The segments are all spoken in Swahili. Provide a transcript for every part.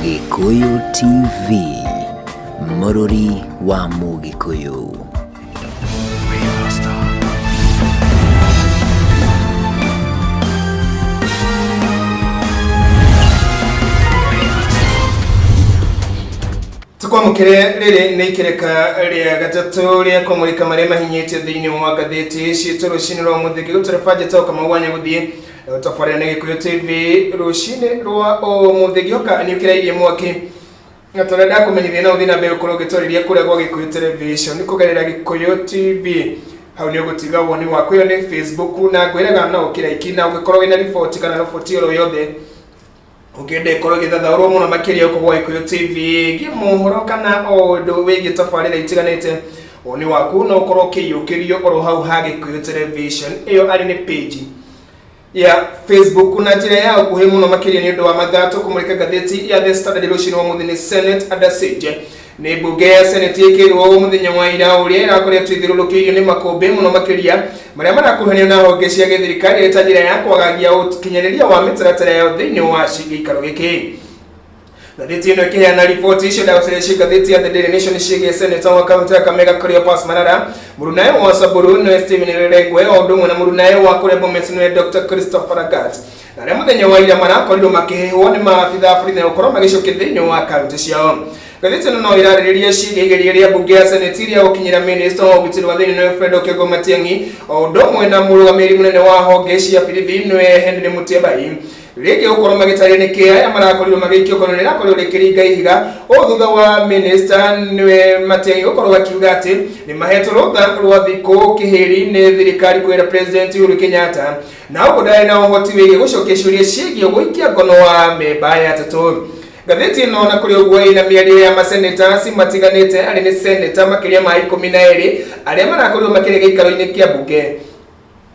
Gikuyu TV, Mururi wa Mugikuyu. Tukwamukire riri ni ikireka ria gatatu ria kumurika marema hinyete thini wa gatheti citu rucini rwa muthiki guturafaje toka mawanya guthie utafarana na Gikuyu TV rucini rwa o muthiki oka ni ukirairie mwaki ngatorenda kumenyithia na uthina be ukoro gitoriria kuria gwa Gikuyu Television nikugerera Gikuyu TV hau ni ugutiga woni waku yo ni Facebook na ngwiraga na ukiraiki na ugikorwo wina report kana report ro yothe ukende korwo githathaurwo muno makiria ukugwa Gikuyu TV gimuhoro kana ondu wigi tafarira itiganite oni waku no korwo kiyukirio korwo hau ha Gikuyu Television iyo ari ni page ya Facebook na njira ya ukuhe muno makiria ni undu wa mathato kumurika gatheti ya The Standard rucini wa muthini Senate adaseje ni bunge ya Senate ikirwo muthenya wa ira uria irakoria twithirurukirio ni makombe muno makiria maria marakuhanio na honge cia githirikari eta njira ya kwagagia ukinyanĩria wa mitaratara ya thĩinĩ wa gĩikaro gĩkĩ. Gatheti ĩno ĩkĩheana riboti icio ndagũtarĩcia gatheti ya The Daily Nation ciĩgiĩ Senator wa kaunti ya Kakamega Cleopas Marara, mũrunawe wa Samburu nĩwe Stephen Lerengwe, o ũndũ ũmwe na mũrunawe wa kũrĩa Bomet nĩwe Dr. Christopher Lagat. Na rĩa mũthenya wa ira marakorirwo makĩhehwo nĩ maabitha a borithi na gũkorwo magĩcokia thĩinĩ wa kaunti ciao. Gatheti ĩno no ĩrarĩrĩria ciĩgiĩ igeria rĩa bunge ya Senate iria gũkinyĩra minister wa ũgitĩri wa thĩinĩ nĩwe Fred Okengo Matiang'i, o ũndũ ũmwe na mũrũgamĩrĩri mũnene wa honge cia borithi nĩwe Henry Mutyambai. Rĩngĩ gũkorwo magĩtaria nĩ kĩaya marakorirwo magĩikio kono nĩrakorirwo rĩkĩringa ihiga o thutha wa minister nĩwe Matiang'i gũkorwo akiuga atĩ nĩ mahetwo rũtha rwa thikũ kĩhĩri nĩ thirikari kwĩra President Uhuru Kenyatta na ũguo ndarĩ na ũhoti wĩgiĩ gũcokia ciũria ciĩgiĩ gũikia ngono wa memba ya atatũ. Gatheti ĩno na kũrĩ ũguo ĩna mĩario ya masenators matiganĩte arĩ nĩ senator makĩria ma 12 arĩa marakorirwo makĩrĩ gĩikaro-inĩ kĩa bunge.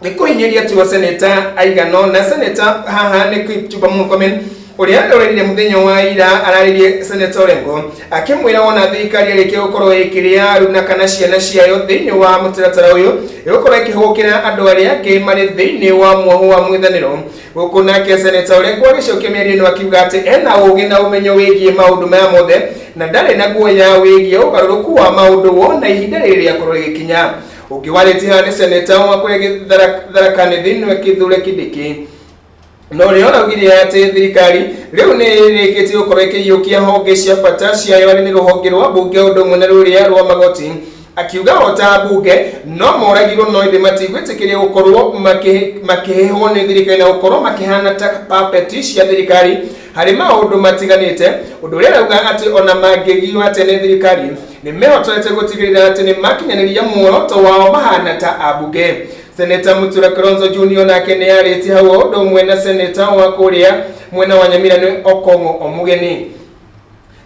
Nĩkũhinyĩria tu senator aigana na senator haha nĩ Kipchumba Murkomen ũrĩa ndorĩire mũthenya wa ira ararĩrie senator Orengo akĩmwĩra wona thirikari ĩrĩkia gũkorwo ĩkĩrĩa aruna kana ciana ciayo thĩinĩ wa mũtaratara ũyũ ĩgũkorwo ĩkĩhũkĩra andũ arĩa angĩ marĩ thĩinĩ wa muoho wa mwĩthanĩro. Gũkũ nake senator Orengo agĩcokia mĩario ĩno akiuga atĩ ena ũgĩ na ũmenyo wĩgiĩ maũndũ maya mothe na ndarĩ na guoya wĩgiĩ ũgarũrũku wa maũndũ wona ihinda rĩrĩa rĩakorwo rĩgĩkinya. Ũngĩwarĩtie haha nĩ senator wa kũrĩa Tharaka-Nithi nĩwe Kithure Kindiki. No rĩo raugire atĩ thirikari rĩu nĩ ĩrĩkĩtie gũkorwo ĩkĩiyũkia honge cia bata ciayo arĩ nĩ rũhonge rwa bunge ũndũ ũmwe na rũrĩa rwa magoti. Akiuga o ta bunge no moragirwo no ĩndĩ matigwĩtĩkĩria gũkorwo makĩhehwo nĩ thirikari na gũkorwo makĩhana ta puppet cia thirikari harĩ maũndũ matiganĩte, ũndũ ũrĩa rauga atĩ ona mangĩgio atĩ nĩ thirikari nĩ mehotete gũtigĩrĩra atĩ nĩ makinyanĩria muoroto wao mahana ta abunge. Senator Mutula Kilonzo Junior nake nĩ arĩtie hau ũndũ ũmwe na senator wa kũrĩa mwena wa Nyamira nĩ Okongo Omugeni.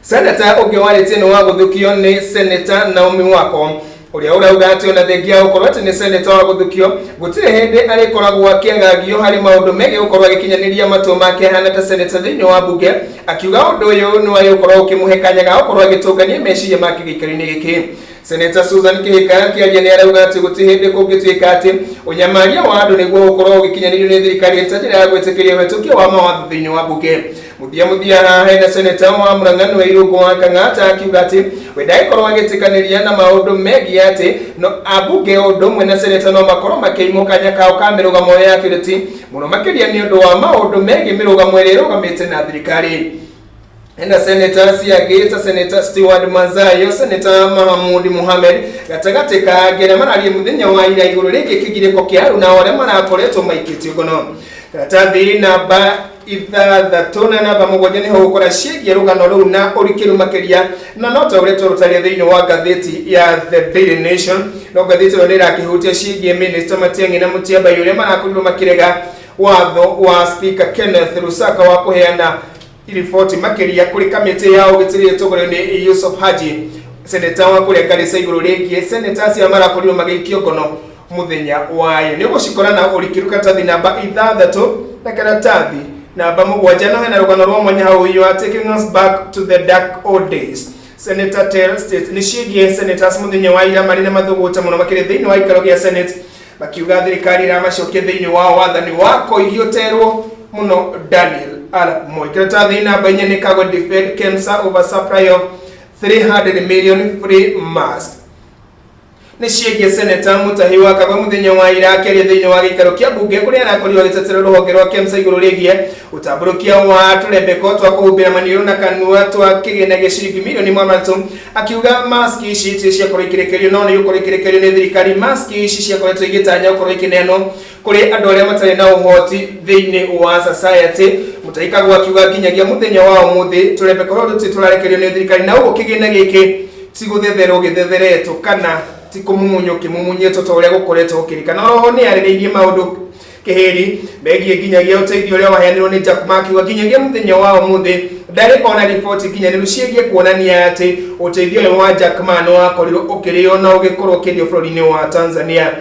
Senator ũngĩ warĩtie nĩ wa gũthukio nĩ senator Naomi Wako ũrĩa ũrauga atĩ ona thengia gũkorwo atĩ nĩ senator wa gũthukio gũtirĩ hĩndĩ arĩkoragwo akĩagagio harĩ maũndũ megiĩ gũkorwo agĩkinyanĩria matua make hana ta senator thĩinĩ wa bunge. Akiuga ũndũ ũyũ nĩ wagĩkorwo ũkĩmũhe kanya ga gũkorwo agĩtũngania meciria make gĩikaro-inĩ gĩkĩ. Senator Susan Kihika akĩaria nĩ arauga atĩ gũtirĩ hĩndĩ kũngĩtuĩka atĩ ũnyamaria wa andũ nĩguo gũkorwo ũgĩkinyanĩrio nĩ thirikari ĩtarĩ ya gwĩtĩkĩria ũhĩtũkia wa mawatho thĩinĩ wa bunge. Muthia haha hena senator wa Murang'a nĩwe Irũngũ wa Kang'ata akiuga atĩ we ndagĩkorwo agĩtĩkanĩria na maũndũ megiĩ atĩ no abunge ũndũ ũmwe na senator no makorwo makĩimwo kanya kao ka mĩrũgamo ya kĩrĩti mũno makĩria nĩ ũndũ wa maũndũ megiĩ mĩrũgamo ĩrĩa ĩrũgamĩte na thirikari. Ena senator ciangĩ ta senator Stewart Mazayo, senator Mahamud Mohamed gatagatĩ ka angĩ mararia mũthenya wa ira igũrũ rĩngĩ kĩgirĩko kĩa aruna arĩa marakoretwo maikĩtio ngono. Karatathi namba 6 na namba 7 nĩho gũkora ciĩgiĩ rũgano rũu na ũrikĩru makĩria na no ta ũrĩa tũrutaria thĩinĩ wa gatheti ya The Daily Nation. No gatheti ĩno nĩ ĩrakĩhutia ciĩgiĩ minister Matiang'i na Mutyambai ũrĩa marakorirwo makĩrega watho wa speaker Kenneth Lusaka wa kũheana riboti makĩria kũrĩ kamĩtĩ ya ũgitĩri ĩtongorio nĩ Yusuf Haji. Senator wa kũrĩa Garissa igũrũ rĩgiĩ senators cia marakorirwo magĩikio ngono mũthenya wayo nĩ gũcikora na ũrikiru karatathi namba 6 na karatathi namba 7 no hena rũgano rwa mwanya hau you are taking us back to the dark old days. Senator Terry State nĩ ciĩgiĩ senators mũthenya wa ira marĩ na mathũgũta mũno makĩria thĩinĩ wa gĩikaro gĩa Senate makiuga thirikari ĩramacokia thĩinĩ wa wathani wa kũihio terwo muno Daniel Arap Moi. Kiratathi namba 4 nĩ Cargo Defend KEMSA over supply of 300 million free masks. Nĩ ciĩgiĩ Senator Mutahi wa Kagwe mũthenya wa ira akĩaria thĩinĩ wa gĩikaro kĩa mbunge kũrĩa arakorirwo agĩtetera rũhonge rwa KEMSA igũrũ rĩgiĩ ũtambũrũkia wa tũrembeko twa kũhumbĩra maniũrũ na kanua twa kĩgĩna gĩa ciringi mirioni 300, akiuga maski ici itirĩ ciakorwo ikĩrekererio no nĩ gũkorwo ikĩrekererio nĩ thirikari. Maski ici ciakoretwo igĩtanya gũkorwo ikĩneanwo kũrĩ andũ arĩa matarĩ na ũhoti thĩinĩ wa society. Mutahi Kagwe akiuga nginyagia mũthenya wa ũmũthĩ tũrembeko tũtũ tũrarekererio nĩ thirikari na ũguo kĩgĩna gĩkĩ ti gũthetherwo gĩthetheretwo kana ti kũmumunyo kĩmumunyĩtwo ta ũrĩa gũkoretwo gũkĩrĩkana. Oroho nĩ arĩrĩirie maũndũ kĩhĩri megiĩ nginyagia ũteithio ũrĩa waheanirwo nĩ Jack Ma, akiuga nginyagia mũthenya wa ũmũthĩ ndarĩ ona riboti nginyanĩru ciĩgiĩ kuonania atĩ ũteithio ũyũ wa Jack Ma nĩ wakorirwo ũkĩrĩo na ũgĩkorwo ũkĩrĩo bũrũri-inĩ wa Tanzania.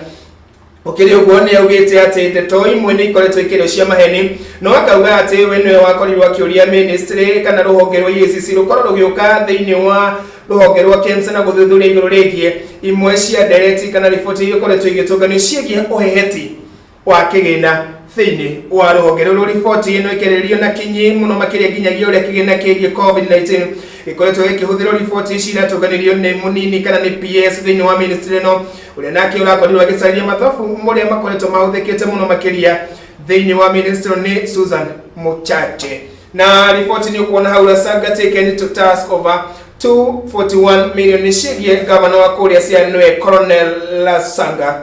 Ũkĩrĩ ũguo nĩ augĩte atĩ ndeto imwe nĩ ikoretwo ikĩrĩo cia maheni, no akauga atĩ we nĩwe wakorirwo akĩũria ministry kana rũhonge rwa EACC rũkorwo rũgĩũka thĩinĩ wa rũhonge rwa KEMSA na gũthuthuria igũrũ rĩgiĩ imwe cia ndereti kana riboti iria ikoretwo igĩtũnganio ciĩgiĩ ũheheti wa kĩgĩna thĩinĩ wa rũhonge rũrũ. Riboti ĩno ĩkĩrĩrio na kinyi mũno makĩria nginyagia ũrĩa kĩgĩna kĩgiĩ COVID-19 gĩkoretwo gĩkĩhũthĩrwo. Riboti ici iratũnganirio nĩ mũnini kana nĩ PS thĩinĩ wa ministry ĩno ũrĩa nake ũrakorirwo agĩcarĩria mathabu marĩa makoretwo mahũthĩkĩte mũno makĩria thĩinĩ wa ministry nĩ Susan Muchache. Na riboti nĩ ũkuona hau Lasanga taken to task over 241 million nĩ ciĩgiĩ gavana wa kũrĩa Siaya Colonel Lasanga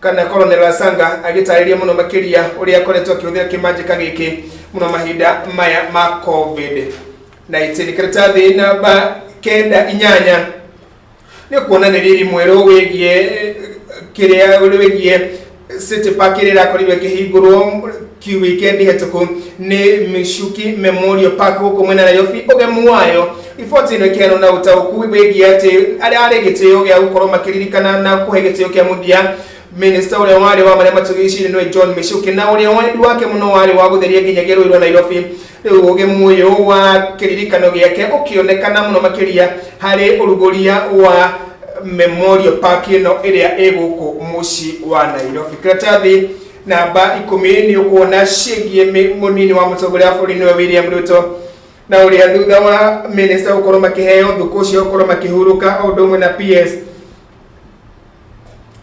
kana Colonel Lasanga agĩtarĩria mũno makĩria ũrĩa akoretwo akĩhũthĩra kĩmanjĩka gĩkĩ mũno mahinda maya ma COVID-19. Karatathi namba 9 nĩ kuonanĩrĩria mwerũ wĩgiĩ kĩrĩa wĩgiĩ City Park ĩrĩa ĩrakorirwo ĩkĩhingũrwo weekend hetũku nĩ Michuki Memorial Park gũkũ mwena Nairobi. Ũgemu wayo riboti ĩno ĩkĩheanwo na ũtaũku wĩgiĩ atĩ arĩa arĩ gĩtĩo gĩa gũkorwo makĩririkana na kũhe gĩtĩo kĩa mũthia minister ũrĩa warĩ wa marĩa matũrigicĩirie nĩwe John Michuki, na ũrĩa wendi wake mũno warĩ wa gũtheria nginyagia rũĩ rwa Nairobi. Rĩu ũgemu ũyũ wa kĩririkano gĩake ũkĩonekana mũno makĩria harĩ ũrugũria wa Memorial Park ĩno ĩrĩa ĩ gũkũ mũciĩ wa Nairobi. Karatathi namba 10 nĩ ũkuona ciĩgiĩ mũnini wa mũtongoria wa bũrũri nĩwe William Ruto, na ũrĩa thutha wa minister gũkorwo makĩheo thukũ cio gũkorwo makĩhurũka o ũndũ ũmwe na PS,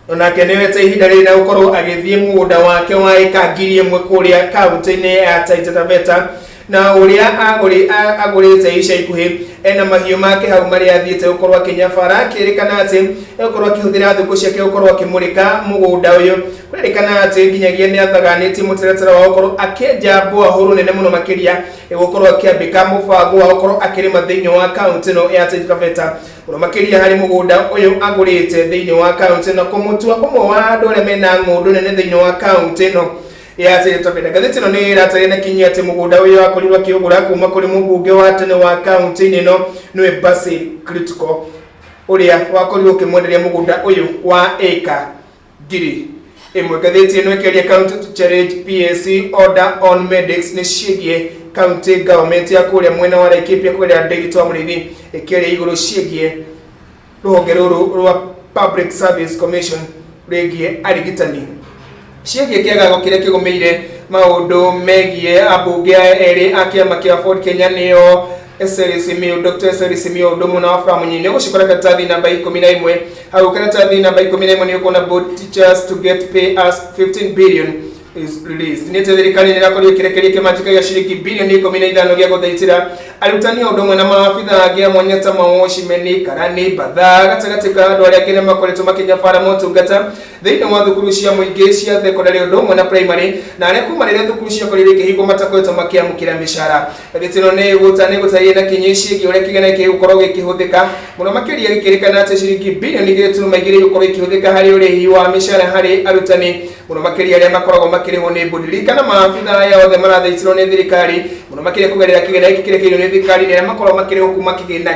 onake nĩwete ihinda rĩrĩ na gũkorwo agĩthiĩ mũgũnda wake wa ĩka 1,000 kũrĩa kaunti-inĩ ya Taita Taveta, na ũrĩa agũrĩte ica ikuhĩ ena mahiũ make hau marĩa athiĩte gũkorwo akĩnyabara. Akĩrĩkana atĩ egũkorwo akĩhũthĩra thukũ ciake gũkorwo akĩmũrĩka mũgũnda ũyũ. Kũrĩkana atĩ nginyagia nĩ athaganĩtie mũtaratara wa gũkorwo akĩenja mbũahũrũ nene mũno makĩria gũkorwo akĩambĩka mũbango wa gũkorwo akĩrĩma thĩinĩ wa kaunti ĩno ya Taita Taveta mũno makĩria harĩ mũgũnda ũyũ agũrĩte thĩinĩ wa kaunti ĩno kũmũtua ũmwe wa andũ arĩa mena ng'ũndũ nene thĩinĩ wa kaunti ĩno ya Taita Taveta. Ngathĩti ĩno nĩ ĩratarĩria na kinyi atĩ mũgũnda ũyũ wakorirwo akĩũgũra kuma kũrĩ mũmbunge wa tene wa kaunti-inĩ ĩno nĩwe Basil Klitschko, ũrĩa wakorirwo ũkĩmwenderia mũgũnda ũyũ wa ĩka 1,000. Ngathĩti ĩno ĩkĩaria county to challenge PSC order on medics nĩ ciĩgiĩ county government ya kũrĩa mwena wa Laikipia kũrĩa Ndegito wa Mũrĩithi ĩkĩaria igũrũ ciĩgiĩ rũhonge rũrũ rwa Public Service Commission rĩgiĩ arigitani, ciĩgiĩ kĩagago kĩrĩa kĩgũmĩire maũndũ megiĩ ambunge erĩ a kĩama kĩa Ford Kenya nĩo Dr. Eseri Simio ũndũ mũna wa Fra Mũnyinyi gũcikora karatathi namba 11. Hau karatathi namba 11 nĩ ũkuona board teachers to get pay as 15 billion is released. Nĩ thirikari nĩ ĩrakorirwo ĩkĩrekeria kĩmanjĩka gĩa ciringi bilioni 15 gĩa gũthaitĩra arutani ũndũ ũmwe na maabitha angĩ a mwanya ta Mawocimeni, Karani, Batha gatagatĩ ka andũ arĩa angĩ nĩ makoretwo makĩnyabara motungata thĩinĩ wa thukuru cia mũingĩ cia thekondarĩ ũndũ ũmwe na primary, na arĩa kuma rĩrĩa thukuru ciakorirwo ikĩhingwo matakoretwo makĩamũkĩra mĩcara. Ngathĩti ĩno nĩ gũtarĩria na kinyi ciĩgiĩ ũrĩa kĩgĩna gĩgũkorwo gĩkĩhũthĩka mũno makĩria gĩkĩrĩkana atĩ ciringi bilioni 2.2 gũkorwo ikĩhũthĩka harĩ ũrĩhi wa mĩcara harĩ arutani mũno makĩria arĩa makoragwo makĩrĩhwo nĩ mbũndiri kana maabitha aya othe marathaitĩrwo nĩ thirikari mũno makĩria kũgerera kĩgĩna gĩkĩ kĩrekeirwo nĩ thirikari nĩ arĩa makoragwo makĩrĩhwo kuma kĩgĩna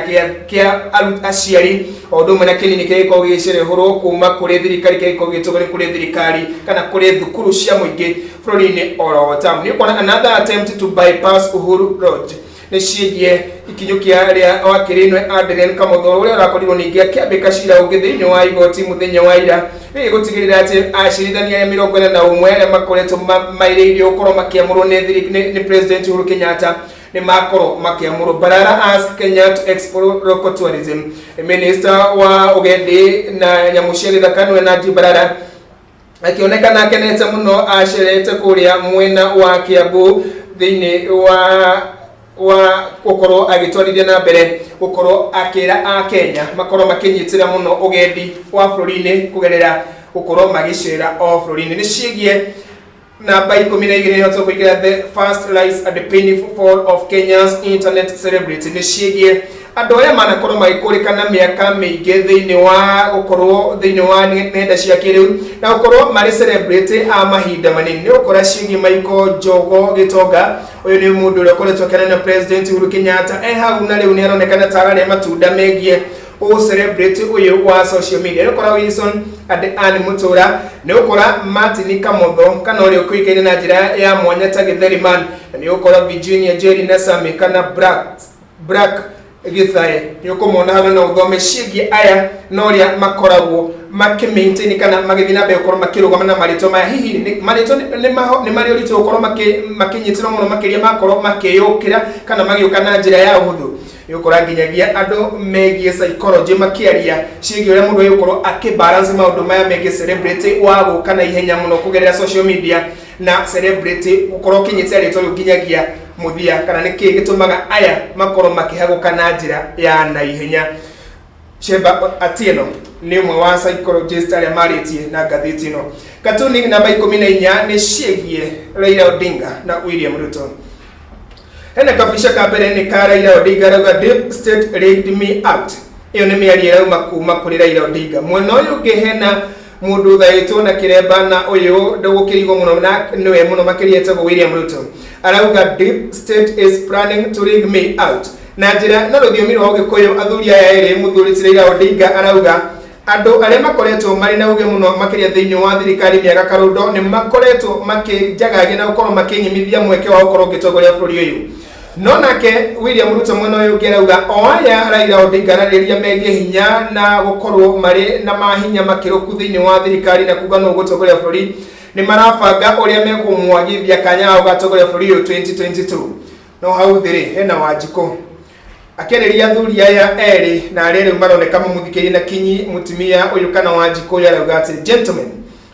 kĩa aciari o ũndũ ũmwe na kĩnini kĩrĩa gĩkoragwo gĩgĩcerehũrwo kuma kũrĩ thirikari kĩrĩa gĩkoragwo gĩgĩtũgwo kũrĩ thirikari kana kũrĩ thukuru cia mũingĩ bũrũri-inĩ oro tamu. Nĩ kuona another attempt to bypass Uhuru Road nĩ ciĩgiĩ ikinyũkia rĩa wakirinwe Adrian Kamotho ũrĩa ũrakorirwo ningĩ akĩambĩka cira ũngĩ thĩinĩ wa igoti mũthenya wa ira nĩ gũtigĩrĩra atĩ acirithania 41 arĩa makoretwo mairĩirio gũkorwo makĩamũrwo nĩ President Uhuru Kenyatta ni makorwo makiamũrwo. Barara asked Kenya to explore local tourism. Minister wa ugendi na nyamũ cia gĩthaka nĩwe Najib Barara akionekana akenete mũno acerete kũrĩa mwena wa Kiambu thĩinĩ wa gũkorwo agĩtwarithia na mbere gũkorwo akĩra a Kenya makorwo makĩnyitĩra mũno ugendi wa bũrũri-inĩ kũgerera gũkorwo magĩcera o bũrũri-inĩ. Nĩ ciĩgiĩ namba 12 yote kuingira the first rise at the painful fall of Kenya's internet celebrity. Nĩ ciĩgiĩ andũ arĩa manakorwo magĩkũrĩkana mĩaka mĩingĩ thĩinĩ wa nenda cia kĩrĩu na gũkorwo marĩ celebrity a mahinda manini. Nĩ gũkora ciĩgiĩ Michael Njogo Gĩtonga, ũyũ nĩ mũndũ ũrĩa ũkoretwo akĩaria na President Uhuru Kenyatta hau na rĩu nĩ aronekana tararĩa matunda megiĩ celebrity uyu wa social media. Nĩ gũkora Wilson Anne Mutura, nĩ gũkora Martin Kamotho kana ũrĩa ũkũikaine na njĩra ya mwanya ta Gĩtheri Man, nĩ gũkora Virginia Jerry na Sami kana Black Githae. Nĩ ũkũmona hano na ũthome ciĩgiĩ aya na ũrĩa makoragwo makimaintain kana magĩthiĩ na mbere gũkorwo makĩrũgama na marĩtwa maya. Hihi marĩtwa nĩ marĩ ũritũ gũkorwo makinyitĩrwo mũno makĩria makorwo makĩyũkĩra kana magĩũka na njĩra ya ũhũthũ. Yukora nginyagia andũ megiĩ psychology makĩaria ciĩgiĩ ũrĩa mũndũ yũkorwo akĩbalance maũndũ maya megiĩ celebrity wa gũka na ihenya mũno kũgerera social media na celebrity gũkorwo kinyĩte rĩtwa rĩu nginyagia mũthia kana nĩ kĩĩ gĩtũmaga aya makorwo makĩhagũka na njĩra ya na ihenya. Sheba Atieno nĩ ũmwe wa psychologist arĩa marĩtie na ngathĩti ĩno. Katuni namba 14 nĩ ciĩgiĩ Raila Odinga na William Ruto. Hena kabisha kabere ni ka Raila Odinga rauga deep state rigged me out. Iyo nĩ mĩario ĩrauma kuma kũrĩ Raila Odinga. Mwena ũyũ ũngĩ hena mũndũ thaĩtwo na kĩremba na ũyũ ndũgũkĩrigwo mũno na nĩwe mũno makĩria etagwo William Ruto. Arauga deep state is planning to rig me out. Na njĩra na rũthiomi rwa Ũgĩkũyũ athuri aya erĩ mũthuri ti Raila Odinga arauga andũ arĩa makoretwo marĩ na ũge mũno makĩria thĩinĩ wa thirikari mĩaka karundo nĩ makoretwo makĩjagagia na gũkorwo makĩnyimithia mweke wa gũkorwo ũgĩtongoria bũrũri ũyũ. No nake William Ruto mwena ũyũ ũngĩ arauga o aya Raila Odinga ararĩria megiĩ hinya na gũkorwo marĩ na mahinya makĩrũku thĩinĩ wa thirikari na kuga no gũtongoria bũrũri nĩ marabanga ũrĩa mekũmwagithia kanya ga gũtongoria bũrũri ũyũ 2022. No hau thĩrĩ hena Wanjikũ akĩarĩria athuri aya erĩ na arĩa rĩu maroneka mũmuthikĩrie na kinyi mutumia ũyũ kana Wanjikũ arauga atĩ gentlemen,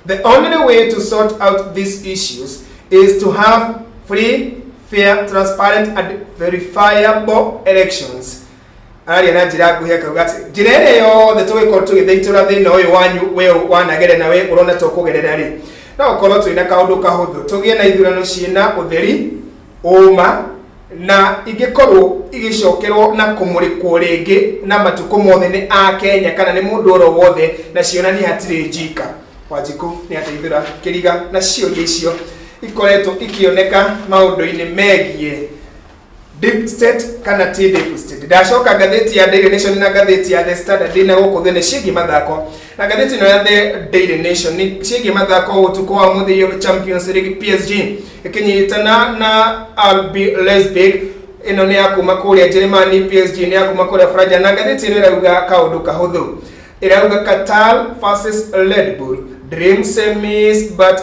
the only way to sort out these issues is to have free, fair, transparent and verifiable elections. Aria na njĩra nguhĩ akauga atĩ njĩra ĩrĩa yothe tũgĩkorwo tũgĩthaitũra thĩna ũyũ wanyu we wanagere na we ũrona tũkũgerera rĩ no ũkorwo twĩna kaũndũ kahũthũ tũgĩe na ithurano ciĩna ũtheri ũma na ingĩkorwo igĩcokerwo na kũmũrĩkwo rĩngĩ na matukũ mothe nĩ a Kenya kana nĩ mũndũ oro wothe na cionani hatirĩ njika. Wanjikũ nĩ ateithũra kĩriga na ciũria icio ikoretwo ikioneka maũndũ-inĩ megiĩ deep state kana ti deep state. Ndacoka ngathĩti ya Daily Nation na ngathĩti ya The Standard na gũkũ thĩ nĩ ciĩgiĩ mathako na ngathĩti ĩno ya The Daily Nation nĩ ciĩgiĩ mathako ũtukũ wa mũthia Champions League PSG ikinyitana na RB Leipzig. Ĩno nĩ ya kuma kũrĩa Germany, PSG nĩ ya kuma kũrĩa France na ngathĩti ĩno ĩrauga kaũndũ kahũthũ. Ĩrauga Qatar versus Red Bull, dream semis but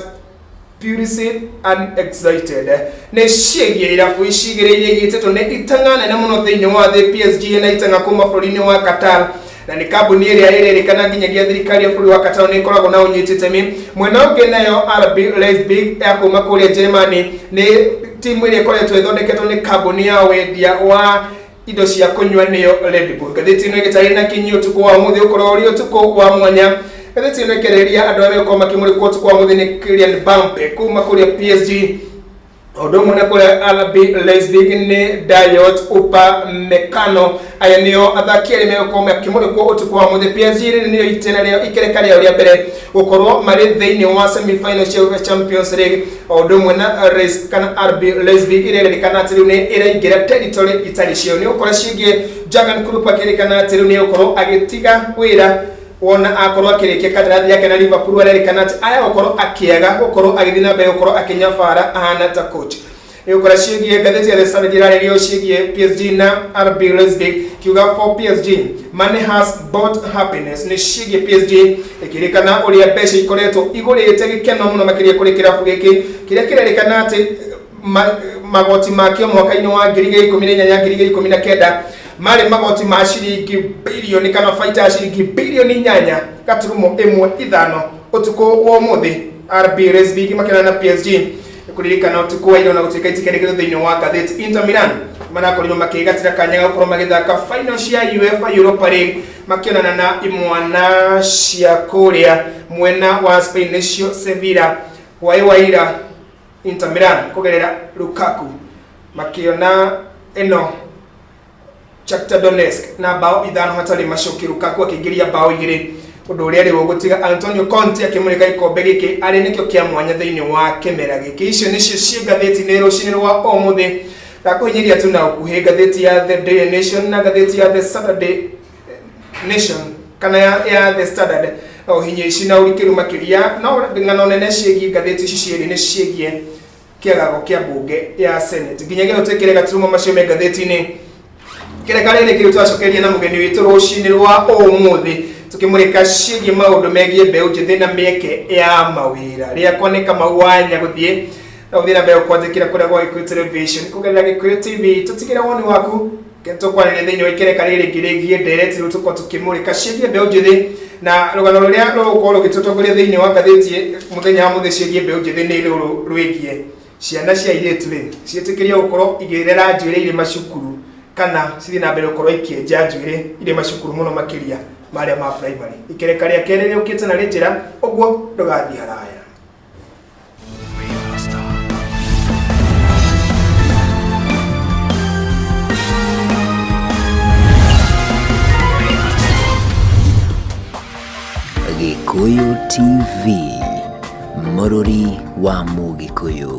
purely unexcited. Nĩ ciĩgiĩ irabu icigĩrĩire igĩtĩtwo nĩ itang'ana na mũno thĩinĩ wa thĩ. PSG na itang'a kuma bũrũri-inĩ wa Qatar na nĩ kambuni ĩrĩa ĩrerĩkana nginyagia thirikari ya bũrũri wa Qatar nĩ ĩkoragwo na ũnyiti itemi. Mwena ũngĩ nayo RB Leipzig ya kuma kũrĩa Germany nĩ timu ĩrĩa ĩkoretwo ĩthondeketwo nĩ kambuni ya wendia wa indo cia kũnyua nĩyo Red Bull. Ngathĩti ĩno ĩgĩtarĩria na kinyi ũtukũ wa mũthĩ ũkorwo ũrĩ ũtukũ wa mwanya. Ngathĩti ĩno ĩkĩrĩria andũ arĩa megũkorwo makĩmũrĩkwo ũtukũ wa mũthĩ nĩ Kylian Mbappe kuma kũrĩa PSG. Ũndũ ũmwe na kũrĩa RB Leipzig nĩ Dayot Upamecano. Aya nĩo athaki arĩa megũkorwo makĩmũrĩkwo ũtukũ wa mũthĩ. PSG nĩyo itĩna rĩao ikereka rĩao rĩa mbere gũkorwo marĩ thĩinĩ wa semi-final cia Champions League. Ũndũ ũmwe na RB Leipzig ĩrerĩkana atĩ rĩu nĩ ĩraingĩra territory itarĩ cio. Nĩ gũkorwo ciĩgiĩ Jurgen Klopp akĩrĩkana atĩ rĩu nĩ gũkorwo agĩtiga wĩra wona akorwo akĩrĩkia kandarathi yake na Liverpool. Arerĩkana atĩ aya gũkorwo akĩaga gũkorwo agĩthiĩ na mbere gũkorwo akĩnyabara ahana ta coach. Yukora ciĩgiĩ ngathĩti ya The Standard ĩrarĩrio ciĩgiĩ PSG na RB Leipzig kiuga for PSG money has bought happiness. Nĩ ciĩgiĩ PSG ĩkĩrĩkana ũrĩa mbeca ikoretwo igũrĩte gĩkeno mũno makĩria kũrĩ kĩrabu gĩkĩ kĩrĩa kĩrerĩkana atĩ magoti makĩo mwaka-inĩ wa 2018-2019 marĩ magoti ma ciringi bilioni kana baita ya ciringi bilioni 8 gaturumo 1.5 ũtukũ wa ũmũthĩ. RB Leipzig makĩrana na PSG kuririkana ũtukũ wa ira na gũtuĩka itikĩrĩkĩrwo thĩinĩ wa ngathĩti Inter Milan marakorirwo makĩgatĩra kanya ga gũkorwo magĩthaka final cia UEFA Europa League makĩonana na imwana cia kũrĩa mwena wa Spain nĩcio Sevilla. Wa ira Inter Milan kũgerera Lukaku makĩona ĩno Shakhtar Donetsk na bao 5 hatarĩ macoki. Lukaku akĩingĩria bao 2 ũndũ ũrĩa rĩu gũtiga Antonio Conte akĩmũrĩka ikombe gĩkĩ arĩ nĩkĩo kĩa mwanya thĩinĩ wa kĩmera gĩkĩ. Icio nĩcio ciĩ ngathĩti-inĩ rũcinĩ rwa ũmũthĩ. Ndakũhinyĩria tu na ũkuhĩ ngathĩti ya The Daily Nation na ngathĩti ya The Saturday Nation kana ya The Standard o hinya ici na ũrikĩru makĩria no ng'ano nene ciĩgiĩ ngathĩti ici cierĩ nĩ ciĩgiĩ kĩagago kĩa mbunge ya Senate nginyagia gũtekere gaturumo macio me ngathĩti-inĩ kĩrĩa karĩrĩ kĩrĩa twacokeria na mũgeni witũ rũcinĩ rwa ũmũthĩ tukimurika ciĩgiĩ maũndũ megiĩ mbeũ njĩthĩ na mĩeke ya mawĩra rĩakwa nĩ Kamau wa Nyaguthie na ũthĩĩ na mbere kwandĩkĩra kũrĩa gwa Gĩkũyũ Television kũgerera Gĩkũyũ TV tũtigĩra woni waku tũkwanĩrĩa thĩinĩ wa ikereka rĩrĩ rĩgiĩ ndereti rĩu tũkorwo tũkĩmũrĩka ciĩgiĩ mbeũ njĩthĩ na rũgano rũrĩa rũgũkorwo rũgĩtũtongoria thĩinĩ wa ngathĩti mũthenya wa mũthĩ ciĩgiĩ mbeũ njĩthĩ nĩ rũrũ rwĩgiĩ ciana cia airĩtu rĩ ciĩtĩkĩrio gũkorwo igĩrera njuĩrĩ irĩ macukuru kana cithiĩ na mbere gũkorwo ikĩenja njuĩrĩ irĩ macukuru mũno makĩria marĩa ma primary. Ikereka rĩa kerĩ rĩũkĩte na rĩnjĩra ũguo ndũgathiĩ haraya. Gĩkũyũ TV, mũrori wa Mũgĩkũyũ.